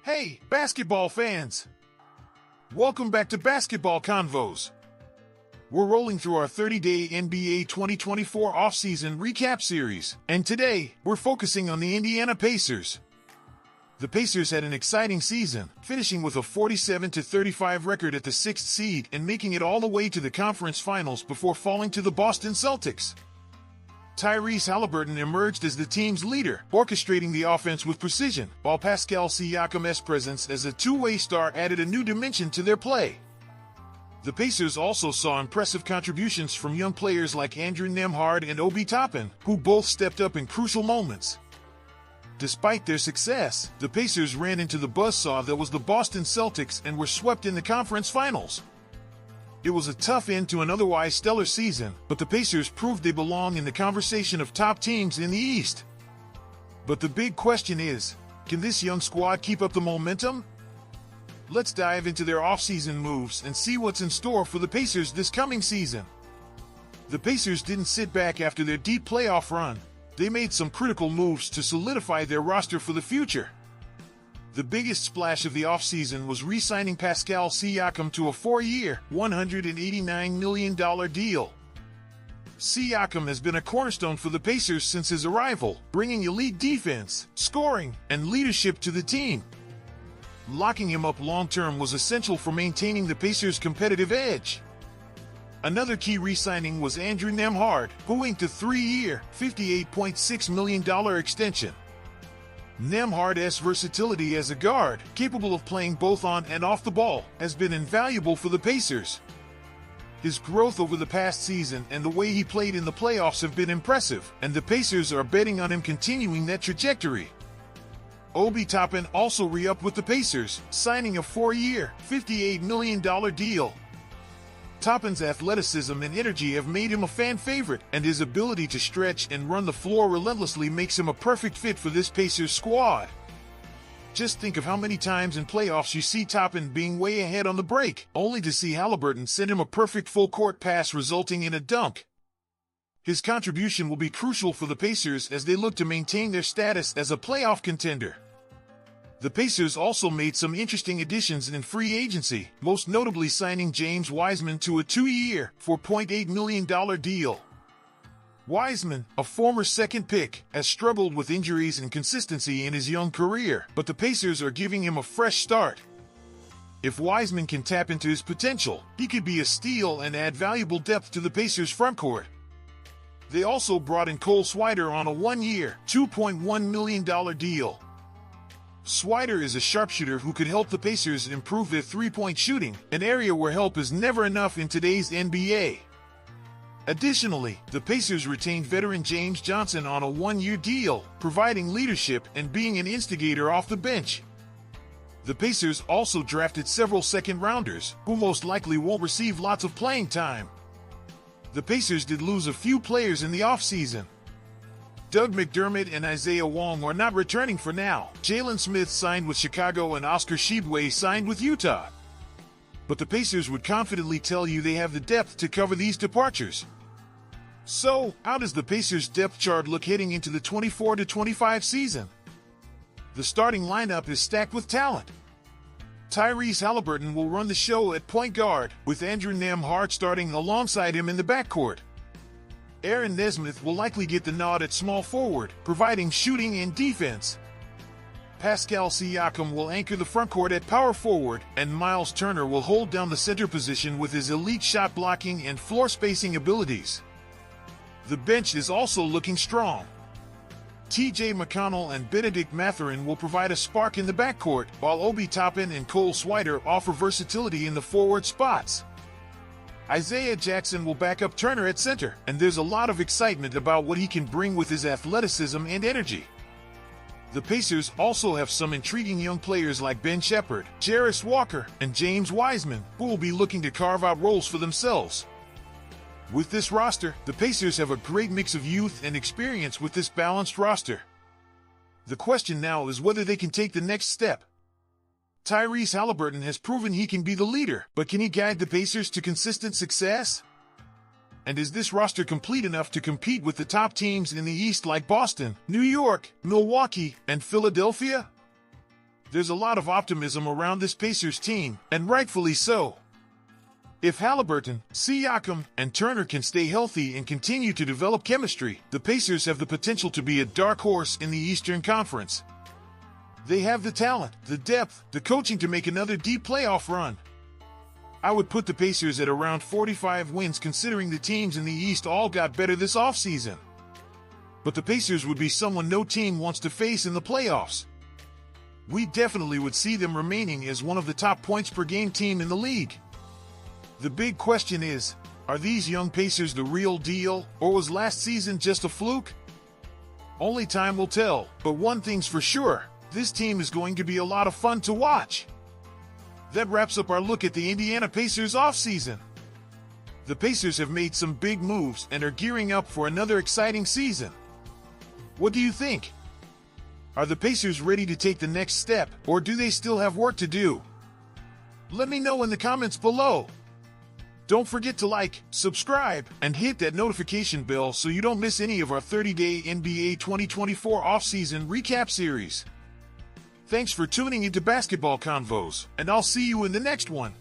Hey, basketball fans! Welcome back to Basketball Convos. We're rolling through our 30-day NBA 2024 offseason recap series, and today, we're focusing on the Indiana Pacers. The Pacers had an exciting season, finishing with a 47-35 record at the 6th seed and making it all the way to the conference finals before falling to the Boston Celtics. Tyrese Haliburton emerged as the team's leader, orchestrating the offense with precision, while Pascal Siakam's presence as a two-way star added a new dimension to their play. The Pacers also saw impressive contributions from young players like Andrew Nembhard and Obi Toppin, who both stepped up in crucial moments. Despite their success, the Pacers ran into the buzzsaw that was the Boston Celtics and were swept in the conference finals. It was a tough end to an otherwise stellar season, but the Pacers proved they belong in the conversation of top teams in the East. But the big question is, can this young squad keep up the momentum? Let's dive into their offseason moves and see what's in store for the Pacers this coming season. The Pacers didn't sit back after their deep playoff run. They made some critical moves to solidify their roster for the future. The biggest splash of the offseason was re-signing Pascal Siakam to a 4-year, $189 million deal. Siakam has been a cornerstone for the Pacers since his arrival, bringing elite defense, scoring, and leadership to the team. Locking him up long-term was essential for maintaining the Pacers' competitive edge. Another key re-signing was Andrew Nembhard, who inked a 3-year, $58.6 million extension. Nembhard's versatility as a guard, capable of playing both on and off the ball, has been invaluable for the Pacers. His growth over the past season and the way he played in the playoffs have been impressive, and the Pacers are betting on him continuing that trajectory. Obi Toppin also re-upped with the Pacers, signing a 4-year, $58 million deal. Toppin's athleticism and energy have made him a fan favorite, and his ability to stretch and run the floor relentlessly makes him a perfect fit for this Pacers squad. Just think of how many times in playoffs you see Toppin being way ahead on the break, only to see Haliburton send him a perfect full-court pass resulting in a dunk. His contribution will be crucial for the Pacers as they look to maintain their status as a playoff contender. The Pacers also made some interesting additions in free agency, most notably signing James Wiseman to a 2-year, $4.8 million deal. Wiseman, a former second pick, has struggled with injuries and consistency in his young career, but the Pacers are giving him a fresh start. If Wiseman can tap into his potential, he could be a steal and add valuable depth to the Pacers' frontcourt. They also brought in Cole Swider on a 1-year, $2.1 million deal. Swider is a sharpshooter who could help the Pacers improve their three-point shooting, an area where help is never enough in today's NBA. Additionally, the Pacers retained veteran James Johnson on a 1-year deal, providing leadership and being an instigator off the bench. The Pacers also drafted several second-rounders, who most likely won't receive lots of playing time. The Pacers did lose a few players in the offseason. Doug McDermott and Isaiah Wong are not returning for now. Jalen Smith signed with Chicago and Oscar Tshiebwe signed with Utah. But the Pacers would confidently tell you they have the depth to cover these departures. So, how does the Pacers' depth chart look heading into the 24-25 season? The starting lineup is stacked with talent. Tyrese Haliburton will run the show at point guard, with Andrew Nembhard starting alongside him in the backcourt. Aaron Nesmith will likely get the nod at small forward, providing shooting and defense. Pascal Siakam will anchor the frontcourt at power forward, and Miles Turner will hold down the center position with his elite shot blocking and floor spacing abilities. The bench is also looking strong. T.J. McConnell and Benedict Mathurin will provide a spark in the backcourt, while Obi Toppin and Cole Swider offer versatility in the forward spots. Isaiah Jackson will back up Turner at center, and there's a lot of excitement about what he can bring with his athleticism and energy. The Pacers also have some intriguing young players like Ben Shepherd, Jarris Walker, and James Wiseman, who will be looking to carve out roles for themselves. With this roster, the Pacers have a great mix of youth and experience with this balanced roster. The question now is whether they can take the next step. Tyrese Haliburton has proven he can be the leader, but can he guide the Pacers to consistent success? And is this roster complete enough to compete with the top teams in the East like Boston, New York, Milwaukee, and Philadelphia? There's a lot of optimism around this Pacers team, and rightfully so. If Halliburton, Siakam, and Turner can stay healthy and continue to develop chemistry, the Pacers have the potential to be a dark horse in the Eastern Conference. They have the talent, the depth, the coaching to make another deep playoff run. I would put the Pacers at around 45 wins considering the teams in the East all got better this offseason. But the Pacers would be someone no team wants to face in the playoffs. We definitely would see them remaining as one of the top points per game team in the league. The big question is, are these young Pacers the real deal, or was last season just a fluke? Only time will tell, but one thing's for sure, this team is going to be a lot of fun to watch. That wraps up our look at the Indiana Pacers offseason. The Pacers have made some big moves and are gearing up for another exciting season. What do you think? Are the Pacers ready to take the next step, or do they still have work to do? Let me know in the comments below. Don't forget to like, subscribe, and hit that notification bell so you don't miss any of our 30-day NBA 2024 offseason recap series. Thanks for tuning into Basketball Convos, and I'll see you in the next one.